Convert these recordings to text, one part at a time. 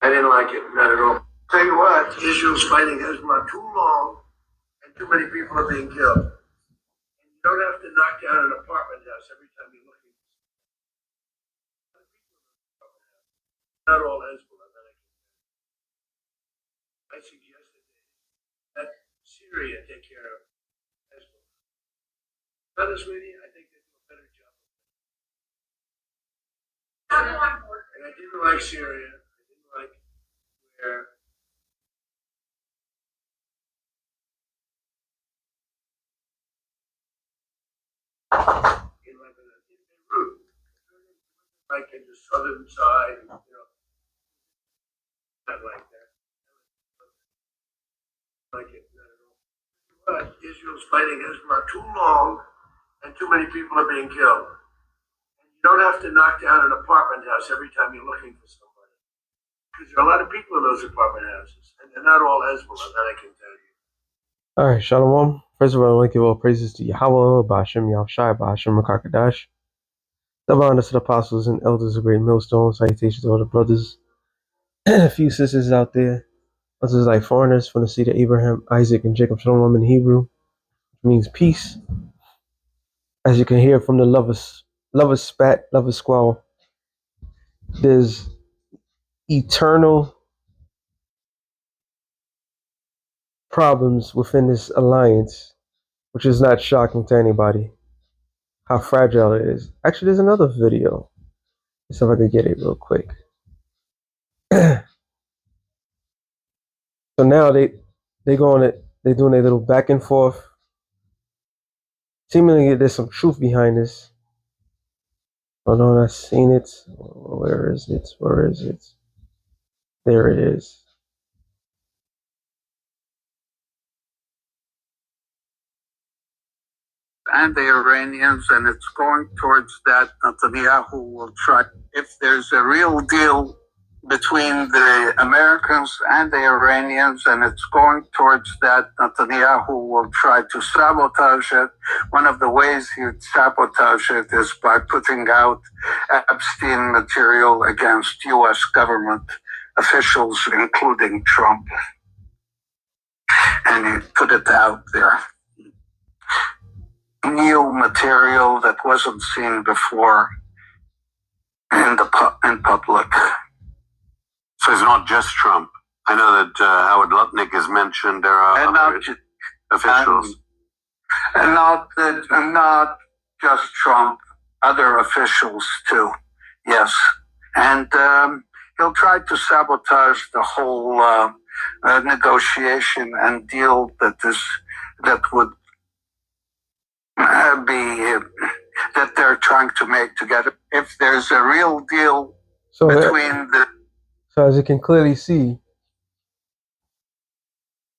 I didn't like it, not at all. Tell you what, Israel's fighting Hezbollah too long, and too many people are being killed. You don't have to knock down an apartment house every time you're looking. Not all Hezbollah. I suggested that Syria take care of Hezbollah. Honest with you, I think they do a better job. And I didn't like Syria. I didn't like where in Lebanon, in Beirut, like in the southern side, not like that. Like it, not at all. But Israel's fighting Hezbollah too long, and too many people are being killed. And you don't have to knock down an apartment house every time you're looking for somebody, because there are a lot of people in those apartment houses, and they're not all Hezbollah. That I can tell you. All right, Shalom. First of all, I want to give all praises to Yahweh, Ba'ashem, Yahushai, Ba'ashem, Rakakadash. Double honors to the apostles and elders of Great Millstone. Salutations to all the brothers and a few sisters out there. Others like foreigners from the seed of Abraham, Isaac, and Jacob. Shalom in Hebrew, which means peace. As you can hear from the lovers spat, lovers squall, there's eternal problems within this alliance, which is not shocking to anybody. How fragile it is. Actually, there's another video. Let's see if I can get it real quick. So now they go on it. They're doing a little back and forth. Seemingly, there's some truth behind this. Oh no, I've seen it. Where is it? Where is it? There it is. And the Iranians, and it's going towards that. Netanyahu will try, if there's a real deal between the Americans and the Iranians, and it's going towards that, Netanyahu will try to sabotage it. One of the ways he'd sabotage it is by putting out Epstein material against U.S. government officials, including Trump. And he'd put it out there. New material that wasn't seen before in public. So it's not just Trump. I know that Howard Lutnick has mentioned there are other officials. And not just Trump, other officials too. Yes. And he'll try to sabotage the whole negotiation and deal that would that they're trying to make together. If there's a real deal between the... So as you can clearly see,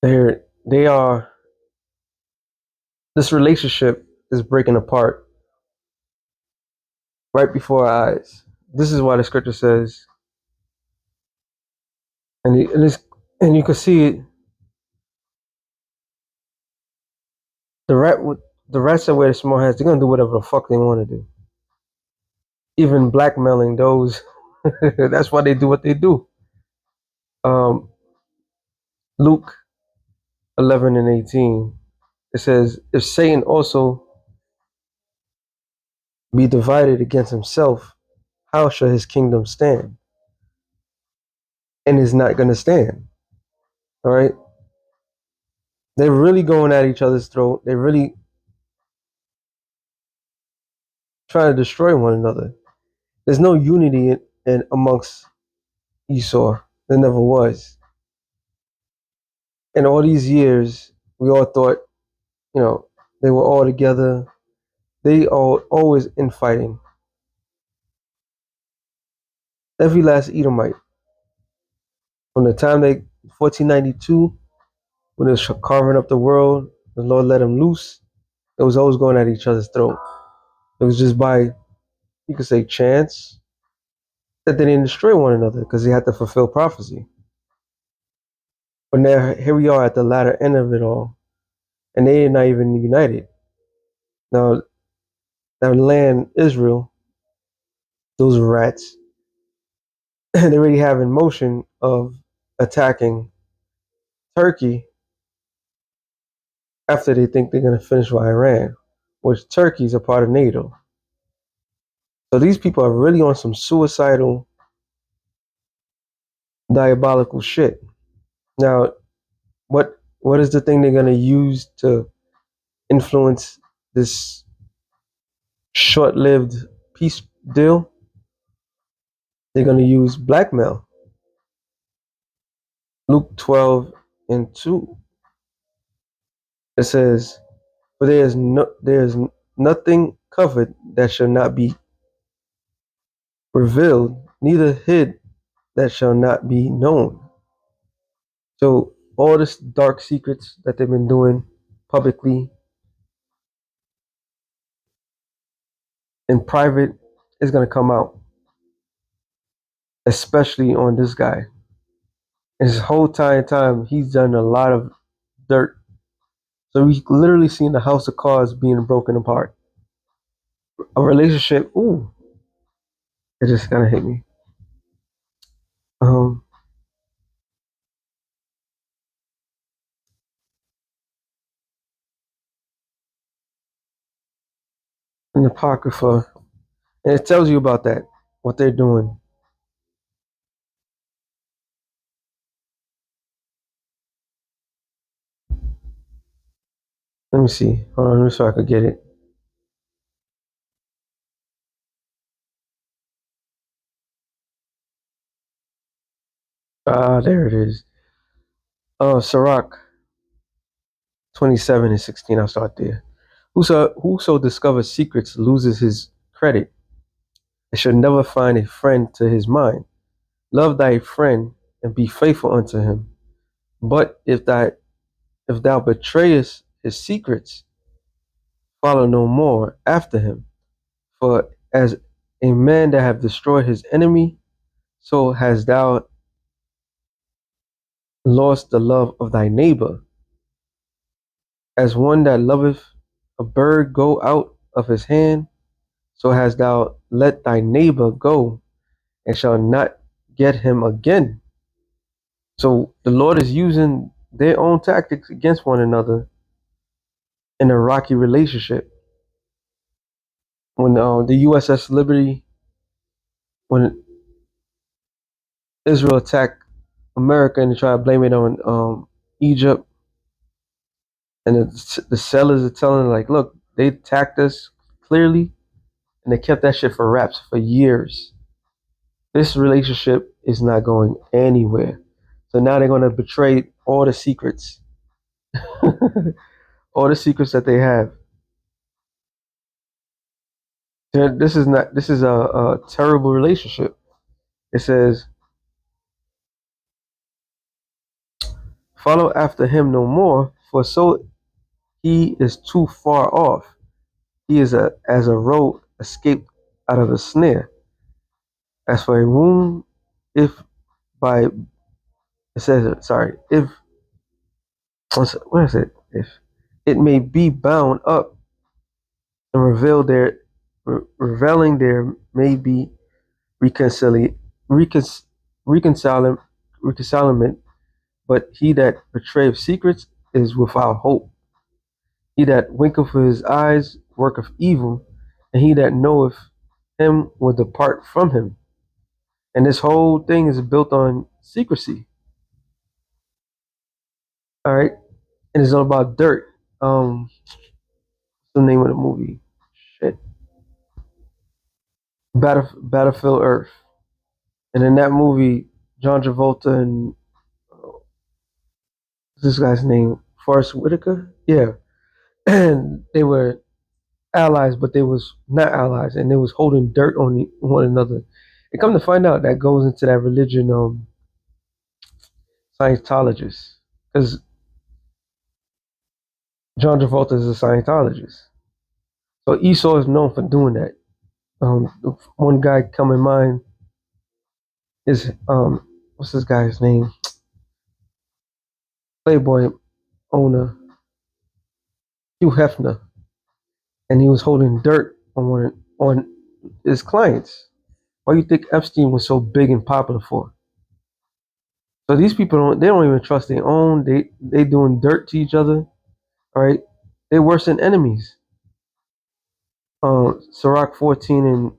they are, this relationship is breaking apart right before our eyes. This is why the scripture says, and you can see it, the rats that wear the small hats, they're gonna do whatever the fuck they want to do. Even blackmailing those. That's why they do what they do. Luke 11 and 18. It says, if Satan also be divided against himself, how shall his kingdom stand? And is not going to stand. All right. They're really going at each other's throat. They're really trying to destroy one another. There's no unity in amongst Esau. There never was. In all these years, we all thought, they were all together. They are always infighting. Every last Edomite. From the time 1492, when it was carving up the world, the Lord let them loose. It was always going at each other's throat. It was just by, you could say, chance that they didn't destroy one another because they had to fulfill prophecy. But now here we are at the latter end of it all, and they are not even united. Now, that land, Israel, those rats, they already have in motion of attacking Turkey after they think they're going to finish with Iran, which Turkey's a part of NATO. So these people are really on some suicidal, diabolical shit. Now, what is the thing they're going to use to influence this short-lived peace deal? They're going to use blackmail. Luke 12:2. It says, "For there is nothing covered that shall not be revealed, neither hid that shall not be known." So all this dark secrets that they've been doing publicly in private is going to come out, especially on this guy. His whole time, he's done a lot of dirt. So we've literally seen the house of cards being broken apart. A relationship, ooh, it just kind of hit me. Um, in the Apocrypha, and it tells you about that, what they're doing. Let me see. Hold on, so I could get it. There it is. Sirach 27:16. I'll start there. Whoso discovers secrets loses his credit. It should never find a friend to his mind. Love thy friend and be faithful unto him. But if thou betrayest his secrets, follow no more after him. For as a man that hath destroyed his enemy, so hast thou lost the love of thy neighbor. As one that loveth a bird go out of his hand, so hast thou let thy neighbor go, and shall not get him again. So the Lord is using their own tactics against one another in a rocky relationship. When the USS Liberty, when Israel attacked America and they try to blame it on Egypt, and the sellers are telling like, look, they attacked us clearly, and they kept that shit for wraps for years. This relationship is not going anywhere. So now they're going to betray all the secrets, all the secrets that they have. This is not. This is a terrible relationship. It says, "Follow after him no more, for so he is too far off. He is as a roe escaped out of a snare. As for a wound, if by it says sorry, if what is it? If it may be bound up and revealing there may be reconcili- recon, reconcilement, but he that betrayeth secrets is without hope. He that winketh with his eyes worketh evil, and he that knoweth him will depart from him." And this whole thing is built on secrecy. All right, and it's all about dirt. What's the name of the movie? Shit, Battlefield Earth. And in that movie, John Travolta and what's this guy's name? Forrest Whitaker. Yeah, and they were allies, but they was not allies, and they was holding dirt on one another. And come to find out, that goes into that religion, Scientologist, because John Travolta is a Scientologist. So Esau is known for doing that. One guy come in mind is what's this guy's name? Playboy owner Hugh Hefner, and he was holding dirt on his clients. Why do you think Epstein was so big and popular for? So these people don't even trust their own. They doing dirt to each other. All right, they're worse than enemies. Sirach 14 and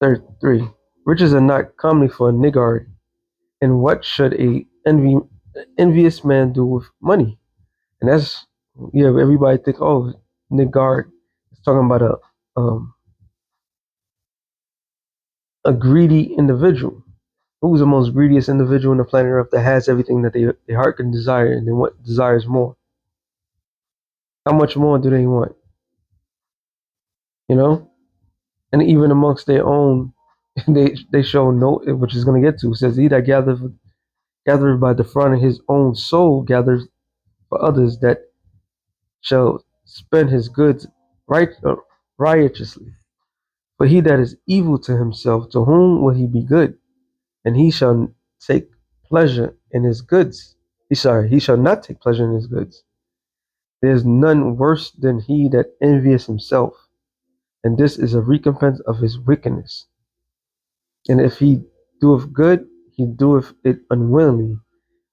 33. Riches are not comely for a niggard, and what should a envious man do with money? And that's, yeah. Everybody think, oh, niggard is talking about a greedy individual. Who's the most greediest individual on the planet Earth that has everything that their heart can desire, and then what desires more? How much more do they want? You know, and even amongst their own, they show no, which is going to get to. It says, "He that gathereth by the front of his own soul gathers for others that shall spend his goods right riotously. But he that is evil to himself, to whom will he be good? And he shall take pleasure in his goods. He shall not take pleasure in his goods. There is none worse than he that envieth himself, and this is a recompense of his wickedness. And if he doeth good, he doeth it unwillingly.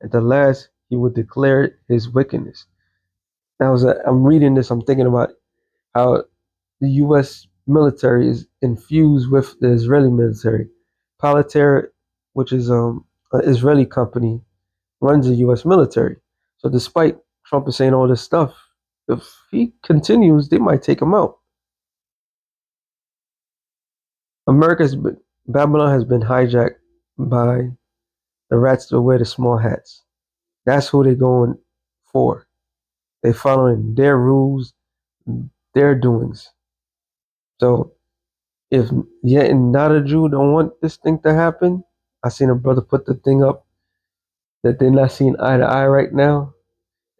At the last, he will declare his wickedness." Now, as I'm reading this, I'm thinking about how the U.S. military is infused with the Israeli military. Palantir, which is an Israeli company, runs the U.S. military. So despite Trump is saying all this stuff, if he continues, they might take him out. Babylon has been hijacked by the rats that wear the small hats. That's who they're going for. They're following their rules, their doings. So if yet and not a Jew don't want this thing to happen, I seen a brother put the thing up that they're not seeing eye to eye right now.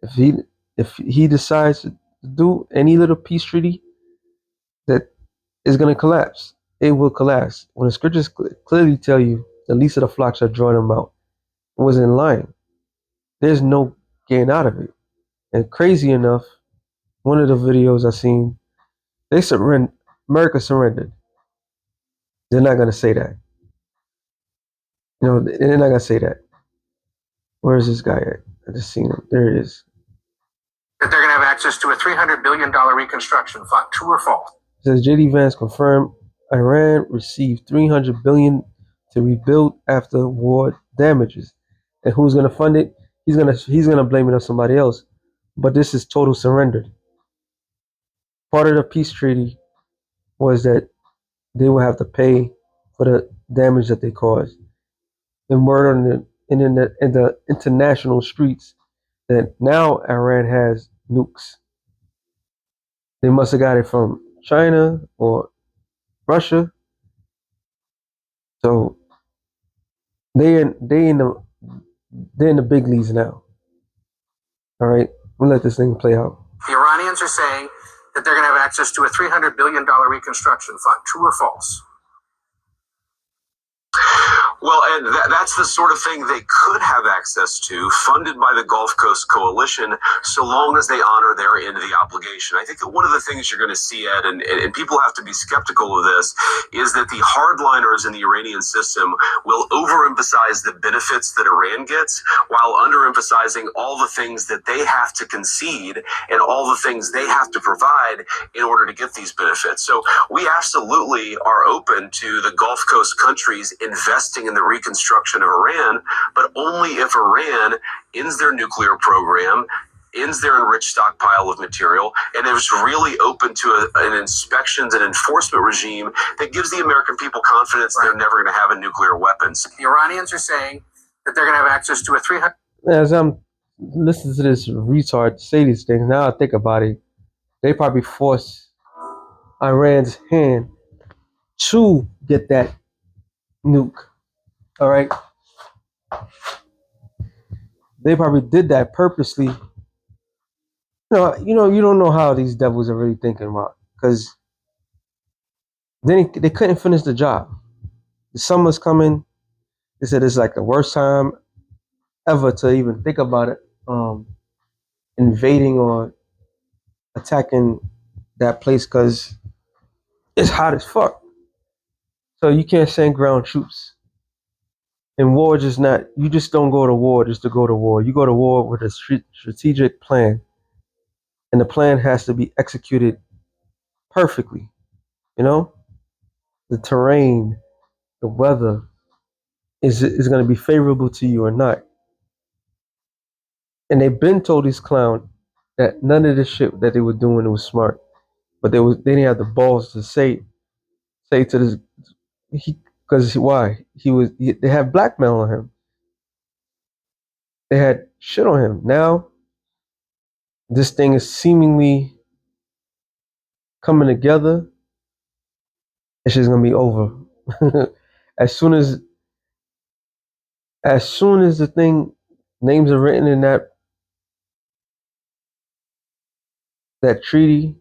If he decides to do any little peace treaty that is going to collapse, it will collapse. When the scriptures clearly tell you the least of the flocks are drawing them out, it wasn't lying. There's no getting out of it. And crazy enough, one of the videos I seen, they surrender. America surrendered. They're not going to say that. They're not going to say that. Where is this guy at? I just seen him. There it is. That they're going to have access to a $300 billion reconstruction fund. True or false? It says JD Vance confirmed Iran received $300 billion to rebuild after war damages. And who's going to fund it? He's gonna blame it on somebody else. But this is total surrender. Part of the peace treaty was that they will have to pay for the damage that they caused. And word on in the international streets that now Iran has nukes. They must have got it from China or Russia. So they're in the big leagues now. All right, we'll let this thing play out. The Iranians are saying that they're going to have access to a $300 billion reconstruction fund. True or false? Well, and that's the sort of thing they could have access to, funded by the Gulf Coast Coalition, so long as they honor their end of the obligation. I think that one of the things you're going to see, Ed, and people have to be skeptical of this, is that the hardliners in the Iranian system will overemphasize the benefits that Iran gets while underemphasizing all the things that they have to concede and all the things they have to provide in order to get these benefits. So we absolutely are open to the Gulf Coast countries investing in the reconstruction of Iran, but only if Iran ends their nuclear program, ends their enriched stockpile of material, and is really open to an inspections and enforcement regime that gives the American people confidence they're never going to have a nuclear weapons. The Iranians are saying that they're going to have access to a 300. As I'm listening to this retard say these things, now I think about it, they probably forced Iran's hand to get that nuke. All right, they probably did that purposely. You don't know how these devils are really thinking about, because then they couldn't finish the job. The summer's coming. They said it's like the worst time ever to even think about it, invading or attacking that place, because it's hot as fuck. So you can't send ground troops. And war just not, you just don't go to war just to go to war. You go to war with a strategic plan. And the plan has to be executed perfectly. You know, the terrain, the weather is going to be favorable to you or not. And they've been told this clown that none of this shit that they were doing was smart. But they didn't have the balls to say to this because why they had blackmail on him. They had shit on him. Now this thing is seemingly coming together. It's just gonna be over. as soon as as soon as the thing names are written in that treaty,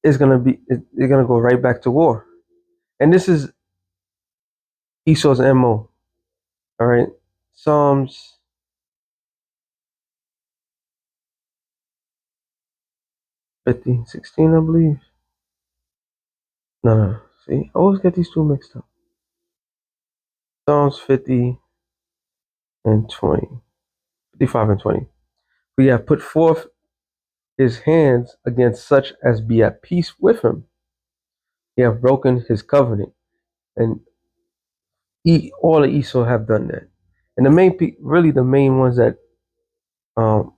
they're gonna go right back to war. And this is Esau's MO. All right. Psalms 50, 16, I believe. No. See, I always get these two mixed up. Psalms 50 and 20. 55 and 20. We have put forth his hands against such as be at peace with him. He have broken his covenant. And all of Esau have done that. And really the main ones that um,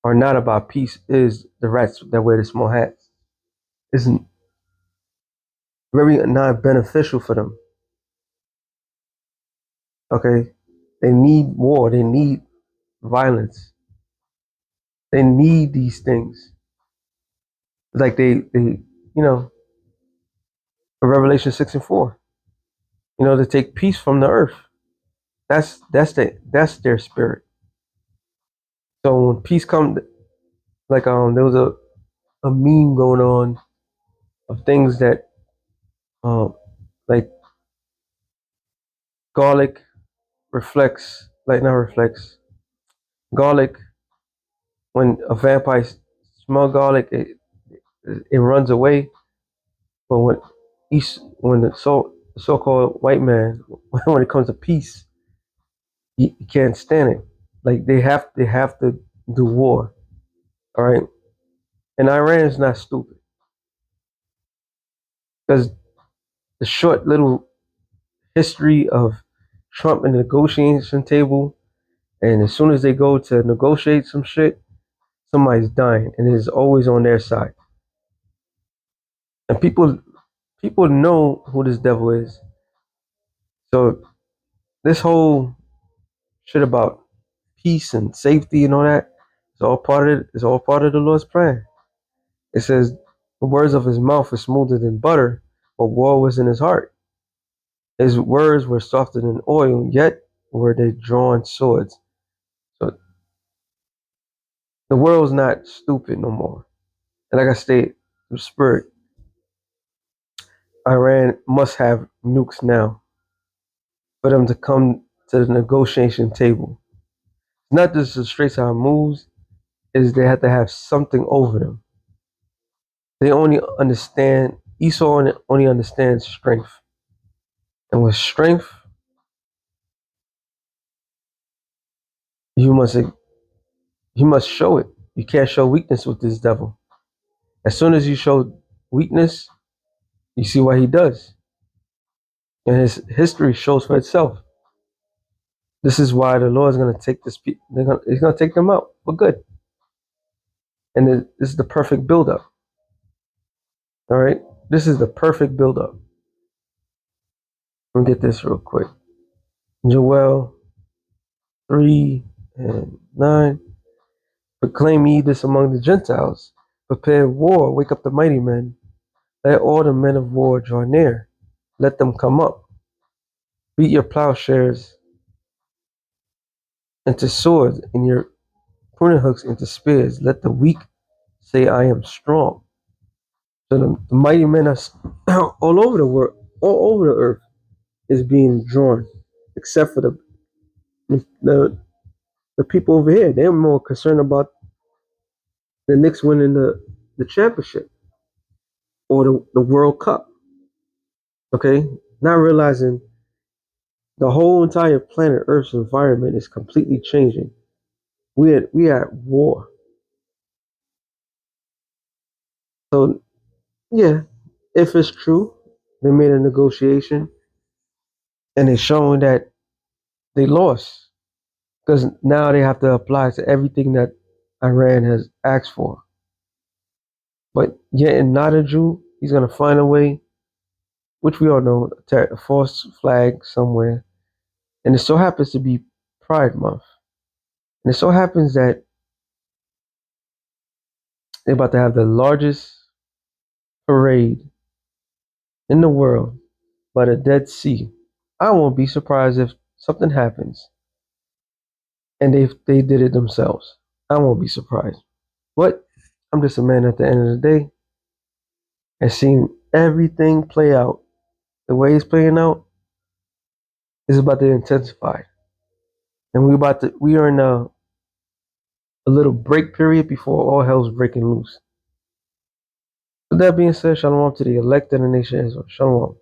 are not about peace is the rats that wear the small hats. Isn't very not beneficial for them. Okay, they need war. They need violence. They need these things. Like Revelation 6 and 4. To take peace from the earth. That's their spirit. So when peace comes, like there was a meme going on of things that like garlic reflects, like not reflects, garlic. When a vampire smell garlic, it runs away. But when the so-called white man, when it comes to peace, he can't stand it. Like they have to do war. All right, and Iran is not stupid because the short little history of Trump and the negotiation table, and as soon as they go to negotiate some shit, somebody's dying, and it is always on their side. And people know who this devil is. So this whole shit about peace and safety and all that, it's all part of the Lord's plan. It says the words of his mouth are smoother than butter, but war was in his heart. His words were softer than oil, yet were they drawn swords. So the world's not stupid no more. And like I stated, the spirit, Iran must have nukes now for them to come to the negotiation table. It's not just the Straits Times moves, is they have to have something over them. They only understand, Esau only understands strength. And with strength, you must show it. You can't show weakness with this devil. As soon as you show weakness, you see what he does. And his history shows for itself. This is why the Lord is going to take he's going to take them out for good. And this is the perfect buildup. All right? This is the perfect buildup. Let me get this real quick. Joel 3:9. Proclaim ye this among the Gentiles. Prepare war, wake up the mighty men. Let all the men of war draw near. Let them come up. Beat your plowshares into swords and your pruning hooks into spears. Let the weak say, I am strong. So the mighty men are all over the world, all over the earth is being drawn, except for the people over here. They're more concerned about the Knicks winning the championship. or the World Cup. Okay, not realizing the whole entire planet Earth's environment is completely changing. We are at war. So yeah, if it's true, they made a negotiation and it's showing that they lost because now they have to apply to everything that Iran has asked for. But yet, in not a Jew, he's gonna find a way, which we all know, a false flag somewhere, and it so happens to be Pride Month, and it so happens that they're about to have the largest parade in the world by the Dead Sea. I won't be surprised if something happens and they did it themselves. I won't be surprised. But I'm just a man at the end of the day, and seeing everything play out the way it's playing out is about to intensify. And we are in a little break period before all hell's breaking loose. With that being said, shalom to the elect of the nation Israel. Shalom.